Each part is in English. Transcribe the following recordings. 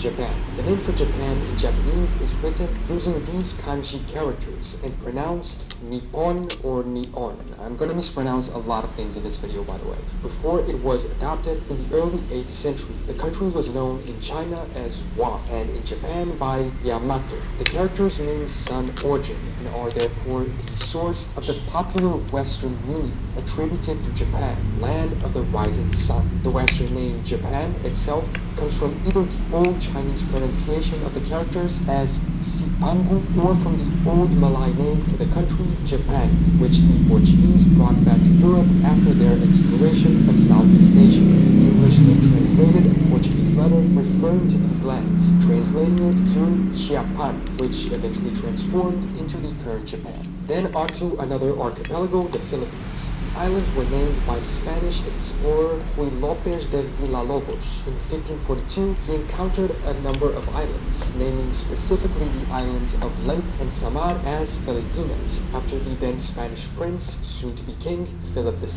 Japan. The name for Japan in Japanese is written using these kanji characters and pronounced Nippon or Nion. I'm gonna mispronounce a lot of things in this video, by the way. Before it was adopted in the early 8th century, the country was known in China as Wa and in Japan by Yamato. The characters mean sun origin and are therefore the source of the popular Western meaning attributed to Japan, land of the rising sun. The Western name Japan itself comes from either the old Chinese pronunciation of the characters as Sipangu or from the old Malay name for the country, Japan, which the Portuguese brought back to Europe after their exploration of Southeast Asia. The English name translated a Portuguese letter referring to these lands, translating it to Chiapan, which eventually transformed into the current Japan. Then onto another archipelago, the Philippines. The islands were named by Spanish explorer Ruy López de Villalobos. In 1542, he encountered a number of islands, naming specifically the islands of Leyte and Samar as Filipinas, after the then Spanish prince, soon to be king, Philip II.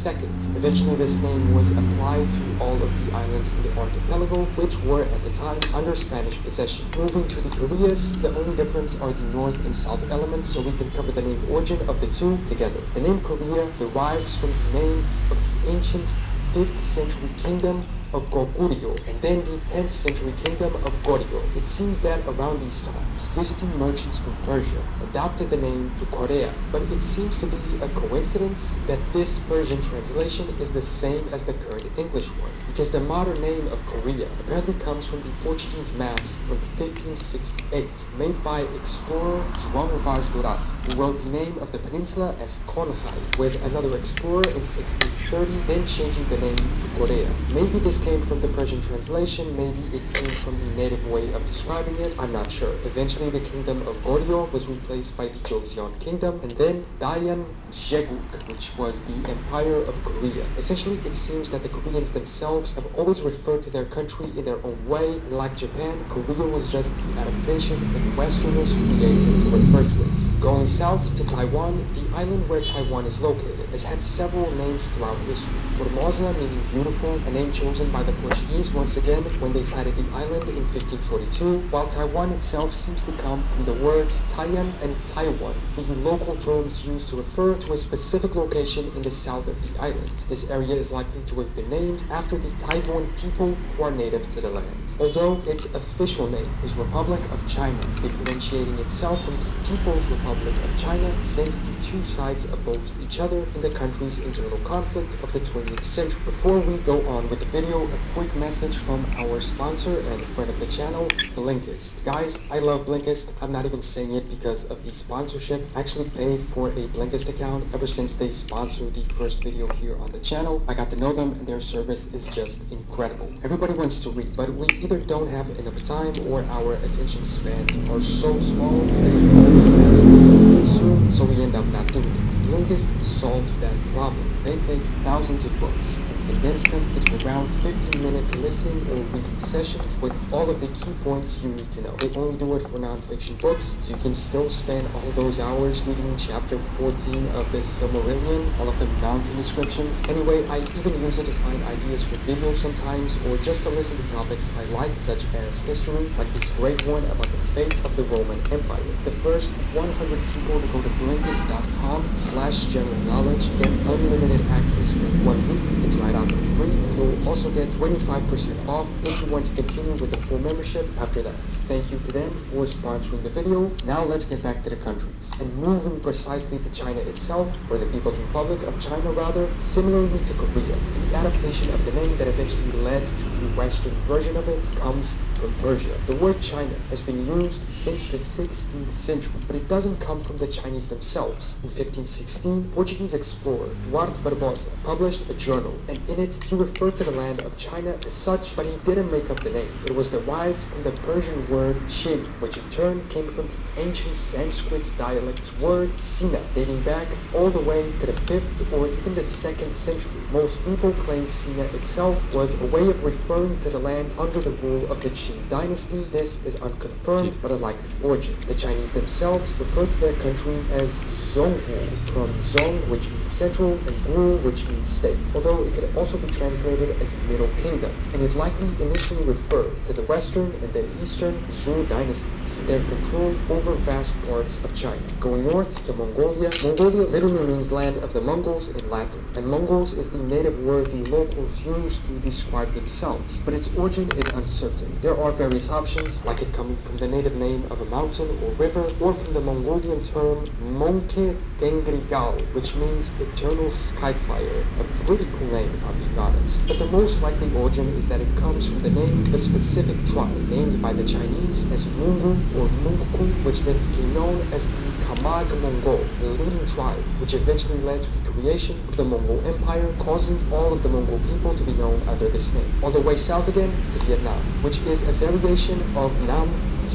Eventually this name was applied to all of the islands in the archipelago, which were at the time under Spanish possession. Moving to the Koreas, the only difference are the north and south elements, so we can cover the name origin of the two together. The name Korea derives from the name of the ancient 5th century kingdom of Goguryeo and then the 10th century kingdom of Goryeo. It seems that around these times, visiting merchants from Persia adopted the name to Korea, but it seems to be a coincidence that this Persian translation is the same as the current English one, because the modern name of Korea apparently comes from the Portuguese maps from 1568 made by explorer João Vaz do Rado, who wrote the name of the peninsula as Konghai, with another explorer in 1630 then changing the name to Korea. Maybe this came from the Persian translation, maybe it came from the native way of describing it, I'm not sure. Eventually the kingdom of Goryeo was replaced by the Joseon kingdom, and then Dayan Jeguk, which was the Empire of Korea. Essentially, it seems that the Koreans themselves have always referred to their country in their own way, and like Japan, Korea was just the adaptation that Westerners created to refer to it. Going south to Taiwan, the island where Taiwan is located has had several names throughout history. Formosa meaning beautiful, a name chosen by the Portuguese once again when they sighted the island in 1542, while Taiwan itself seems to come from the words Taiyan and Taiwan, the local terms used to refer to a specific location in the south of the island. This area is likely to have been named after the Taiwan people who are native to the land, although its official name is Republic of China, differentiating itself from the People's Republic of China since the two sides opposed each other in the country's internal conflict of the 20th century. Before we go on with the video, a quick message from our sponsor and friend of the channel, Blinkist. Guys, I love Blinkist. I'm not even saying it because of the sponsorship. I actually pay for a Blinkist account ever since they sponsored the first video here on the channel. I got to know them and their service is just incredible. Everybody wants to read, but we either don't have enough time or our attention spans are so small because of all the fast media we consume, so we end up not doing it. Blinkist solves that problem. They take thousands of books and condense them into around 15-minute listening or reading sessions with all of the key points you need to know. They only do it for non-fiction books, so you can still spend all those hours reading chapter 14 of the Silmarillion, all of the mountain descriptions. Anyway, I even use it to find ideas for videos sometimes, or just to listen to topics I like, such as history, like this great one about the fate of the Roman Empire. The first 100 people to go to blinkist.com/general knowledge get unlimited access for 1 week to try it out for free. You'll also get 25% off if you want to continue with the full membership after that. Thank you to them for sponsoring the video. Now let's get back to the countries. And moving precisely to China itself, or the People's Republic of China rather, similarly to Korea, the adaptation of the name that eventually led to the Western version of it comes from Persia. The word China has been used since the 16th century, but it doesn't come from the Chinese themselves. In 1516, Portuguese explorer Duarte Barbosa published a journal, and in it he referred to the land of China as such, but he didn't make up the name. It was derived from the Persian word Chin, which in turn came from the ancient Sanskrit dialect word Sina, dating back all the way to the 5th or even the 2nd century. Most people claim Sina itself was a way of referring to the land under the rule of the Qing dynasty. This is unconfirmed, but a likely origin. The Chinese themselves refer to their country as Zhonghu, from Zhong, which means central, and Gu, which means state, although it could also be translated as as Middle Kingdom, and it likely initially referred to the Western and then Eastern Zhou dynasties, their control over vast parts of China. Going north to Mongolia, Mongolia literally means land of the Mongols in Latin, and Mongols is the native word the locals use to describe themselves, but its origin is uncertain. There are various options, like it coming from the native name of a mountain or river, or from the Mongolian term 4k1080hd, which means eternal skyfire, a pretty cool name if I'm being honest. But the most likely origin is that it comes from the name of a specific tribe, named by the Chinese as Mungu or Mungku, which then became known as the Kamag Mongol, the leading tribe, which eventually led to the creation of the Mongol Empire, causing all of the Mongol people to be known under this name. All the way south again to Vietnam, which is a variation of Nam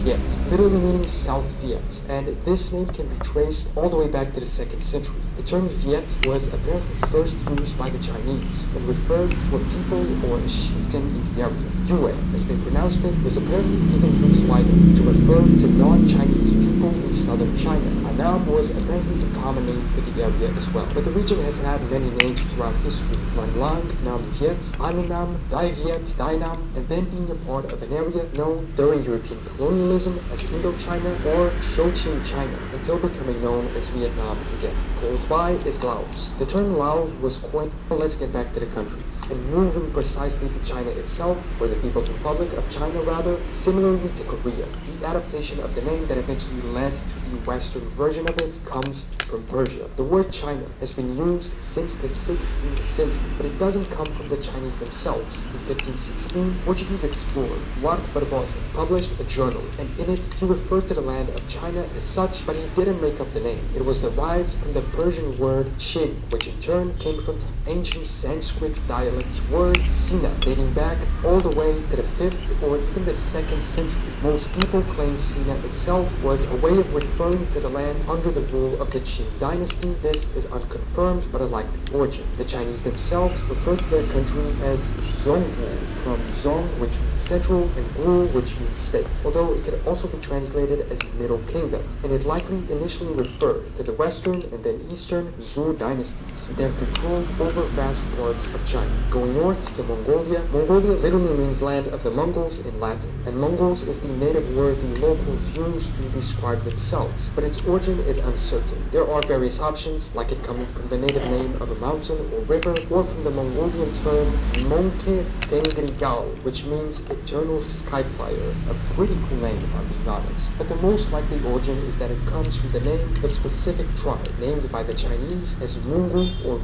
Viet, literally meaning South Viet, and this name can be traced all the way back to the 2nd century. The term Viet was apparently first used by the Chinese and referred to a people or a chieftain in the area. Yue, as they pronounced it, was apparently even used by them to refer to non-Chinese people in southern China. Annam was apparently the common name for the area as well, but the region has had many names throughout history: Van Lang, Nam Viet, Annam, Dai Viet, Dainam, and then being a part of an area known during European colonialism as Indochina or Shochin China, until becoming known as Vietnam again. Close by is Laos. The term Laos was coined, let's get back to the countries, and moving precisely to China itself, or the People's Republic of China rather, similarly to Korea. The adaptation of the name that eventually led to the Western version of it comes from Persia. The word China has been used since the 16th century, but it doesn't come from the Chinese themselves. In 1516, Portuguese explorer Duarte Barbosa published a journal, and in it he referred to the land of China as such, but he didn't make up the name. It was derived from the Persian word Chin, which in turn came from the ancient Sanskrit dialect word Sina, dating back all the way to the 5th or even the 2nd century. Most people claim Sina itself was a way of referring to the land under the rule of the Qin dynasty. This is unconfirmed, but a likely origin. The Chinese themselves refer to their country as Zhongguo, from Zong, which means central, and Guo, which means state, although it could also be translated as Middle Kingdom, and it likely initially referred to the Western and then Eastern Zhou dynasties, their control over vast parts of China. Going north to Mongolia, Mongolia literally means land of the Mongols in Latin, and Mongols is the native word the locals use to describe themselves, but its origin is uncertain. There are various options, like it coming from the native name of a mountain or river, or from the Mongolian term Monke Tengrigal, which means eternal skyfire, a pretty cool name if I'm being honest. But the most likely origin is that it comes from the name of a specific tribe, named by the Chinese as Mungu or